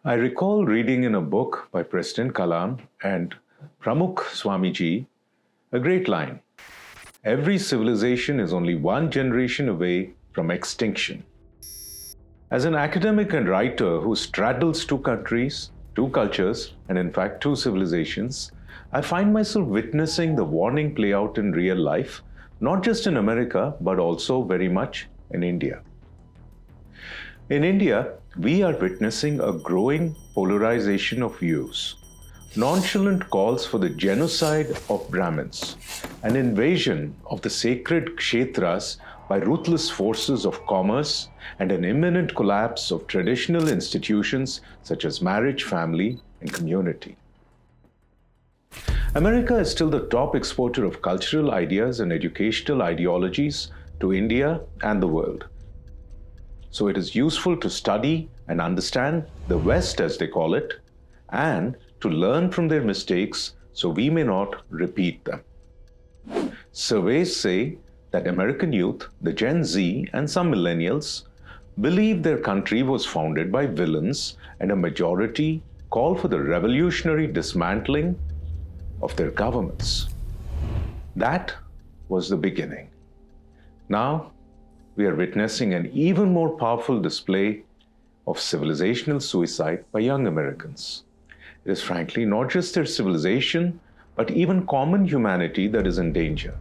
I recall reading in a book by President Kalam and Pramukh Swamiji a great line. Every civilization is only one generation away from extinction. As an academic and writer who straddles two countries, two cultures, and in fact two civilizations, I find myself witnessing the warning play out in real life, not just in America, but also very much in India. In India, we are witnessing a growing polarization of views, nonchalant calls for the genocide of Brahmins, an invasion of the sacred kshetras by ruthless forces of commerce, and an imminent collapse of traditional institutions such as marriage, family, and community. America is still the top exporter of cultural ideas and educational ideologies to India and the world. So it is useful to study and understand the West, as they call it, and to learn from their mistakes so we may not repeat them. Surveys say that American youth, the Gen Z, and some millennials believe their country was founded by villains, and a majority call for the revolutionary dismantling of their governments. That was the beginning. Now, we are witnessing an even more powerful display of civilizational suicide by young Americans. It is frankly not just their civilization, but even common humanity that is in danger.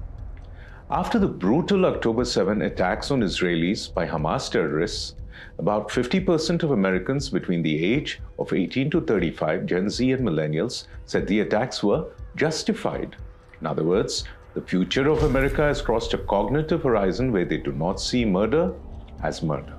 After the brutal October 7 attacks on Israelis by Hamas terrorists, about 50% of Americans between the age of 18 to 35, Gen Z and millennials, said the attacks were justified. In other words, the future of America has crossed a cognitive horizon where they do not see murder as murder.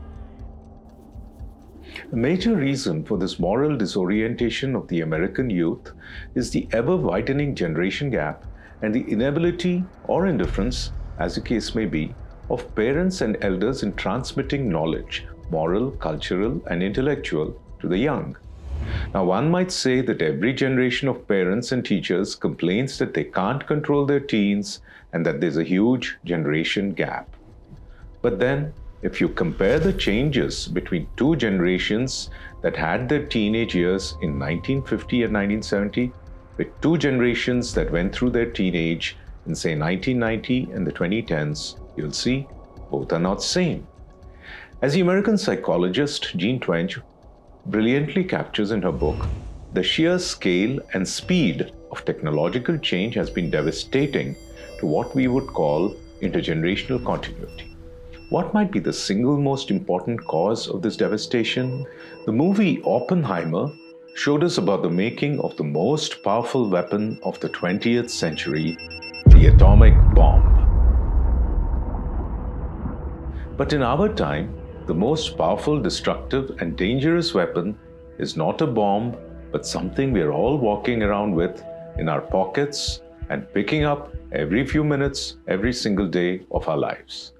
A major reason for this moral disorientation of the American youth is the ever-widening generation gap and the inability or indifference, as the case may be, of parents and elders in transmitting knowledge, moral, cultural, and intellectual, to the young. Now, one might say that every generation of parents and teachers complains that they can't control their teens and that there's a huge generation gap. But then, if you compare the changes between two generations that had their teenage years in 1950 and 1970 with two generations that went through their teenage in, say, 1990 and the 2010s, you'll see both are not same. As the American psychologist Jean Twenge brilliantly captures in her book, the sheer scale and speed of technological change has been devastating to what we would call intergenerational continuity. What might be the single most important cause of this devastation? The movie Oppenheimer showed us about the making of the most powerful weapon of the 20th century, the atomic bomb. But in our time, the most powerful, destructive, and dangerous weapon is not a bomb, but something we are all walking around with in our pockets and picking up every few minutes, every single day of our lives.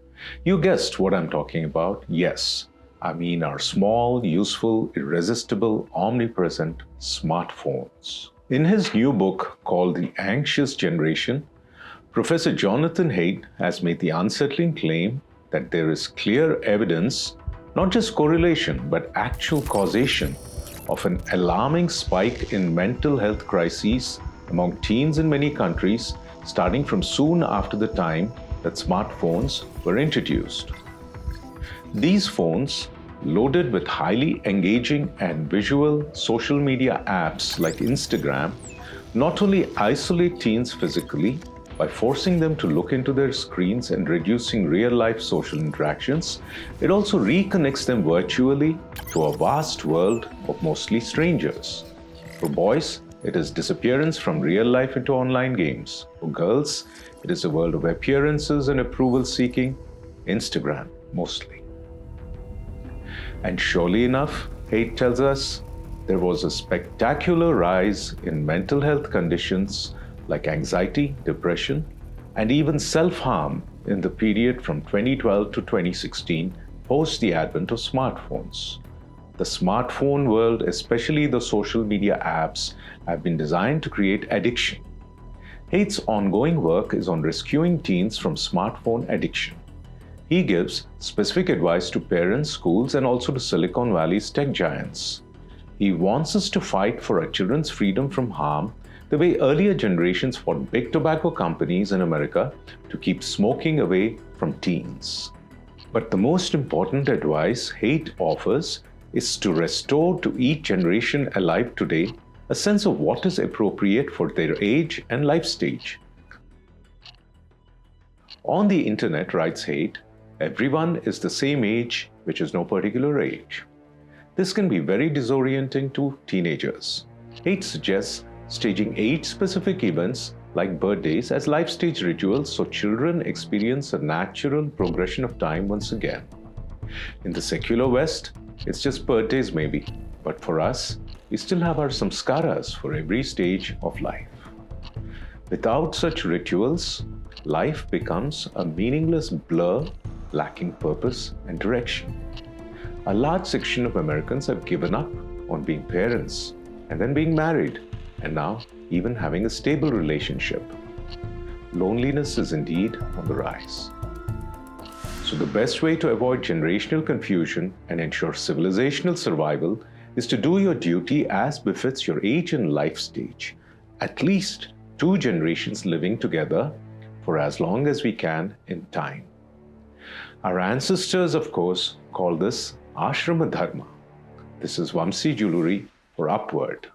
You guessed what I'm talking about. Yes, I mean our small, useful, irresistible, omnipresent smartphones. In his new book called The Anxious Generation, Professor Jonathan Haidt has made the unsettling claim that there is clear evidence, not just correlation, but actual causation of an alarming spike in mental health crises among teens in many countries, starting from soon after the time that smartphones were introduced. These phones, loaded with highly engaging and visual social media apps like Instagram, not only isolate teens physically, by forcing them to look into their screens and reducing real-life social interactions, it also reconnects them virtually to a vast world of mostly strangers. For boys, it is disappearance from real life into online games. For girls, it is a world of appearances and approval-seeking, Instagram mostly. And surely enough, Haidt tells us, there was a spectacular rise in mental health conditions like anxiety, depression, and even self-harm in the period from 2012 to 2016, post the advent of smartphones. The smartphone world, especially the social media apps, have been designed to create addiction. Haidt's ongoing work is on rescuing teens from smartphone addiction. He gives specific advice to parents, schools, and also to Silicon Valley's tech giants. He wants us to fight for our children's freedom from harm the way earlier generations fought big tobacco companies in America to keep smoking away from teens. But the most important advice hate offers is to restore to each generation alive today a sense of what is appropriate for their age and life stage. On the internet, writes Hate, everyone is the same age, which is no particular age. This can be very disorienting to teenagers. Hate suggests staging age-specific events like birthdays as life stage rituals so children experience a natural progression of time once again. In the secular West, it's just birthdays maybe, but for us, we still have our samskaras for every stage of life. Without such rituals, life becomes a meaningless blur, lacking purpose and direction. A large section of Americans have given up on being parents and then being married, and now even having a stable relationship. Loneliness is indeed on the rise. So the best way to avoid generational confusion and ensure civilizational survival is to do your duty as befits your age and life stage, at least 2 generations living together for as long as we can in time. Our ancestors, of course, call this Ashrama Dharma. This is Vamsi Jewelry for Upward.